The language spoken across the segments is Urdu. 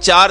4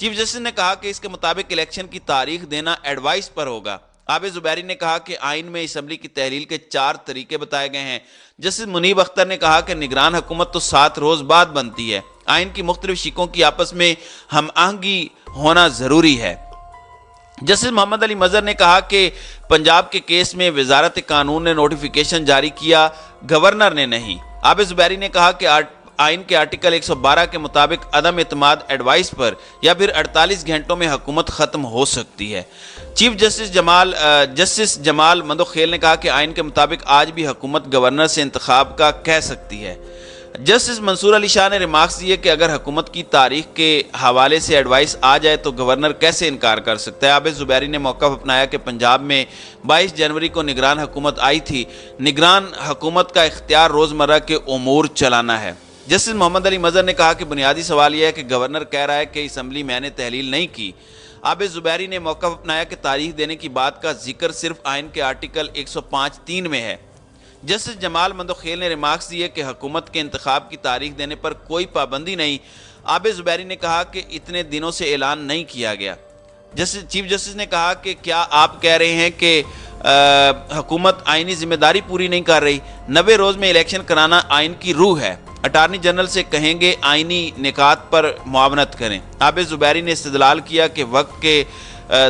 چیف جسٹس نے کہا کہ اس کے مطابق الیکشن کی تاریخ دینا ایڈوائس پر ہوگا۔ عابد زبیری نے کہا کہ آئین میں اسمبلی کی تحلیل کے 4 طریقے بتائے گئے ہیں۔ جسٹس منیب اختر نے کہا کہ نگران حکومت تو 7 روز بعد بنتی ہے، آئین کی مختلف شقوں کی آپس میں ہم آہنگی ہونا ضروری ہے۔ جسٹس محمد علی مظہر نے کہا کہ پنجاب کے کیس میں وزارت قانون نے نوٹیفیکیشن جاری کیا، گورنر نے نہیں۔ عابد زبیری نے کہا کہ آئین کے آرٹیکل 112 کے مطابق عدم اعتماد ایڈوائس پر یا پھر 48 گھنٹوں میں حکومت ختم ہو سکتی ہے۔ چیف جسٹس جمال مندوخیل نے کہا کہ آئین کے مطابق آج بھی حکومت گورنر سے انتخاب کا کہہ سکتی ہے۔ جسٹس منصور علی شاہ نے ریمارکس دیے کہ اگر حکومت کی تاریخ کے حوالے سے ایڈوائس آ جائے تو گورنر کیسے انکار کر سکتا ہے۔ عابد زبیری نے موقف اپنایا کہ پنجاب میں 22 جنوری کو نگران حکومت آئی تھی، نگران حکومت کا اختیار روزمرہ کے امور چلانا ہے۔ جسٹس محمد علی مظہر نے کہا کہ بنیادی سوال یہ ہے کہ گورنر کہہ رہا ہے کہ اسمبلی میں نے تحلیل نہیں کی۔ عابد زبیری نے موقف اپنایا کہ تاریخ دینے کی بات کا ذکر صرف آئین کے آرٹیکل 105(3) میں ہے۔ جسٹس جمال مندوخیل نے ریمارکس دیے کہ حکومت کے انتخاب کی تاریخ دینے پر کوئی پابندی نہیں۔ عابد زبیری نے کہا کہ اتنے دنوں سے اعلان نہیں کیا گیا۔ چیف جسٹس نے کہا کہ کیا آپ کہہ رہے ہیں کہ حکومت آئینی ذمہ داری پوری نہیں کر رہی؟ 90 روز میں الیکشن کرانا آئین کی روح ہے، اٹارنی جنرل سے کہیں گے آئینی نکات پر معاونت کریں۔ عابد زبیری نے استدلال کیا کہ وقت کے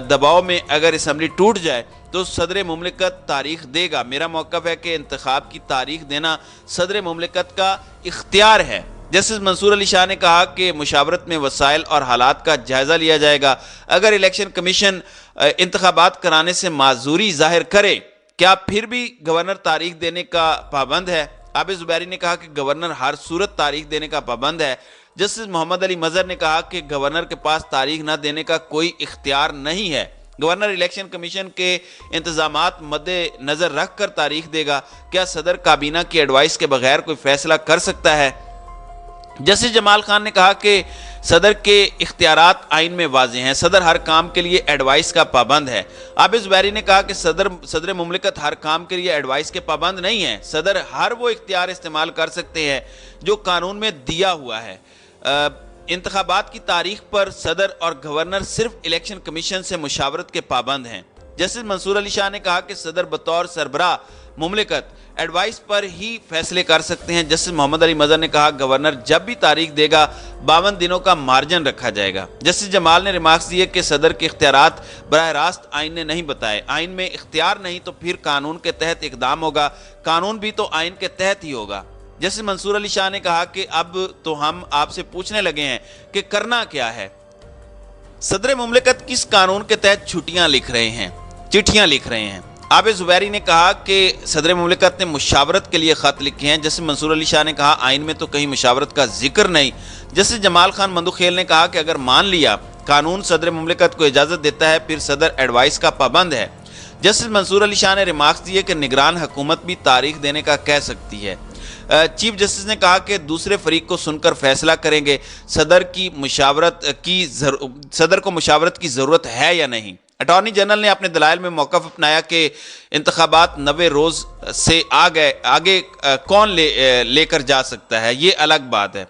دباؤ میں اگر اسمبلی ٹوٹ جائے تو صدر مملکت تاریخ دے گا۔ میرا موقف ہے کہ انتخاب کی تاریخ دینا صدر مملکت کا اختیار ہے۔ جسٹس منصور علی شاہ نے کہا کہ مشاورت میں وسائل اور حالات کا جائزہ لیا جائے گا۔ اگر الیکشن کمیشن انتخابات کرانے سے معذوری ظاہر کرے، کیا پھر بھی گورنر تاریخ دینے کا پابند ہے؟ عابد زبیری نے کہا کہ گورنر ہر صورت تاریخ دینے کا پابند ہے۔ جسٹس محمد علی مظہر نے کہا کہ گورنر کے پاس تاریخ نہ دینے کا کوئی اختیار نہیں ہے۔ گورنر الیکشن کمیشن کے انتظامات مد نظر رکھ کر تاریخ دے گا۔ کیا صدر کابینہ کی ایڈوائس کے بغیر کوئی فیصلہ کر سکتا ہے؟ جسٹس جمال خان نے کہا کہ صدر کے اختیارات آئین میں واضح ہیں، صدر ہر کام کے لیے ایڈوائس کا پابند ہے۔ عابد زبیری نے کہا کہ صدر مملکت ہر کام کے لیے ایڈوائس کے پابند نہیں ہے، صدر ہر وہ اختیار استعمال کر سکتے ہیں جو قانون میں دیا ہوا ہے۔ انتخابات کی تاریخ پر صدر اور گورنر صرف الیکشن کمیشن سے مشاورت کے پابند ہیں۔ جسٹس منصور علی شاہ نے کہا کہ صدر بطور سربراہ مملکت ایڈوائس پر ہی فیصلے کر سکتے ہیں۔ جسٹس محمد علی مظہر نے کہا گورنر جب بھی تاریخ دے گا 52 دنوں کا مارجن رکھا جائے گا۔ جسٹس جمال نے ریمارکس دیے کہ صدر کے اختیارات براہ راست آئین نے نہیں بتائے، آئین میں اختیار نہیں تو پھر قانون کے تحت اقدام ہوگا، قانون بھی تو آئین کے تحت ہی ہوگا۔ جسٹس منصور علی شاہ نے کہا کہ اب تو ہم آپ سے پوچھنے لگے ہیں کہ کرنا کیا ہے۔ صدر مملکت کس قانون کے تحت چٹھیاں لکھ رہے ہیں؟ عابد زبیری نے کہا کہ صدر مملکت نے مشاورت کے لیے خط لکھے ہیں۔ جسٹس منصور علی شاہ نے کہا آئین میں تو کہیں مشاورت کا ذکر نہیں۔ جسٹس جمال خان مندوخیل نے کہا کہ اگر مان لیا قانون صدر مملکت کو اجازت دیتا ہے پھر صدر ایڈوائس کا پابند ہے۔ جسٹس منصور علی شاہ نے ریمارکس دیے کہ نگران حکومت بھی تاریخ دینے کا کہہ سکتی ہے۔ چیف جسٹس نے کہا کہ دوسرے فریق کو سن کر فیصلہ کریں گے صدر کو مشاورت کی ضرورت ہے یا نہیں۔ اٹارنی جنرل نے اپنے دلائل میں موقف اپنایا کہ انتخابات 90 روز سے آگے کون لے کر جا سکتا ہے، یہ الگ بات ہے۔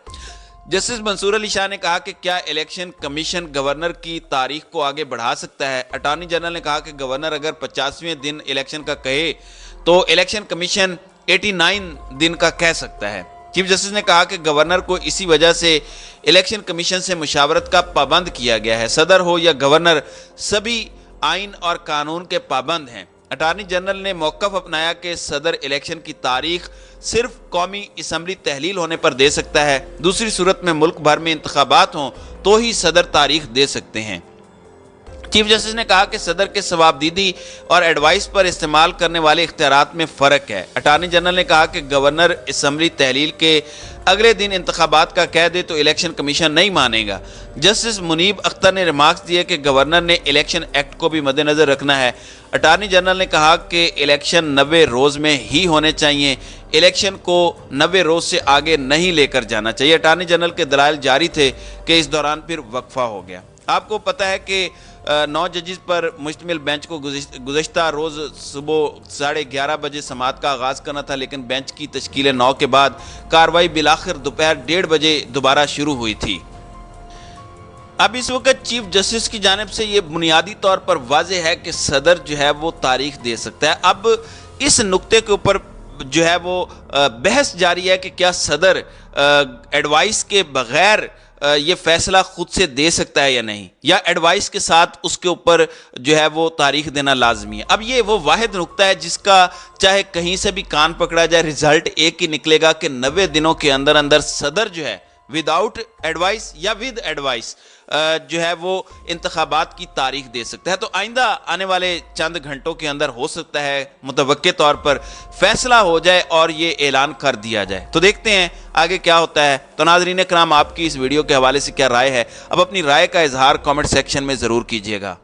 جسٹس منصور علی شاہ نے کہا کہ کیا الیکشن کمیشن گورنر کی تاریخ کو آگے بڑھا سکتا ہے؟ اٹارنی جنرل نے کہا کہ گورنر اگر 50ویں دن الیکشن کا کہے تو الیکشن کمیشن 89 دن کا کہہ سکتا ہے۔ چیف جسٹس نے کہا کہ گورنر کو اسی وجہ سے الیکشن کمیشن سے مشاورت کا پابند کیا گیا ہے، صدر ہو یا گورنر سبھی آئین اور قانون کے پابند ہیں۔ اٹارنی جنرل نے موقف اپنایا کہ صدر الیکشن کی تاریخ صرف قومی اسمبلی تحلیل ہونے پر دے سکتا ہے، دوسری صورت میں ملک بھر میں انتخابات ہوں تو ہی صدر تاریخ دے سکتے ہیں۔ چیف جسٹس نے کہا کہ صدر کے ثوابدیدی اور ایڈوائس پر استعمال کرنے والے اختیارات میں فرق ہے۔ اٹارنی جنرل نے کہا کہ گورنر اسمبلی تحلیل کے اگلے دن انتخابات کا کہہ دے تو الیکشن کمیشن نہیں مانے گا۔ جسٹس منیب اختر نے ریمارکس دیے کہ گورنر نے الیکشن ایکٹ کو بھی مد نظر رکھنا ہے۔ اٹارنی جنرل نے کہا کہ الیکشن 90 روز میں ہی ہونے چاہیے، الیکشن کو 90 روز سے آگے نہیں لے کر جانا چاہیے۔ اٹارنی جنرل کے دلائل جاری تھے کہ اس دوران پھر وقفہ ہو گیا۔ آپ کو پتہ ہے کہ 9 ججز پر مشتمل بینچ کو گزشتہ روز صبح 11:30 بجے سماعت کا آغاز کرنا تھا، لیکن بینچ کی تشکیل 9 کے بعد کارروائی بالآخر دوپہر 1:30 بجے دوبارہ شروع ہوئی تھی۔ اب اس وقت چیف جسٹس کی جانب سے یہ بنیادی طور پر واضح ہے کہ صدر جو ہے وہ تاریخ دے سکتا ہے۔ اب اس نقطے کے اوپر جو ہے وہ بحث جاری ہے کہ کیا صدر ایڈوائس کے بغیر یہ فیصلہ خود سے دے سکتا ہے یا نہیں، یا ایڈوائس کے ساتھ اس کے اوپر جو ہے وہ تاریخ دینا لازمی ہے۔ اب یہ وہ واحد نقطہ ہے جس کا چاہے کہیں سے بھی کان پکڑا جائے رزلٹ ایک ہی نکلے گا کہ 90 دنوں کے اندر اندر صدر جو ہے وداؤٹ ایڈوائس یا ود ایڈوائس جو ہے وہ انتخابات کی تاریخ دے سکتا ہے۔ تو آئندہ آنے والے چند گھنٹوں کے اندر ہو سکتا ہے متوقع طور پر فیصلہ ہو جائے اور یہ اعلان کر دیا جائے۔ تو دیکھتے ہیں آگے کیا ہوتا ہے۔ تو ناظرین کرام، آپ کی اس ویڈیو کے حوالے سے کیا رائے ہے؟ اب اپنی رائے کا اظہار کامنٹ سیکشن میں ضرور کیجیے گا۔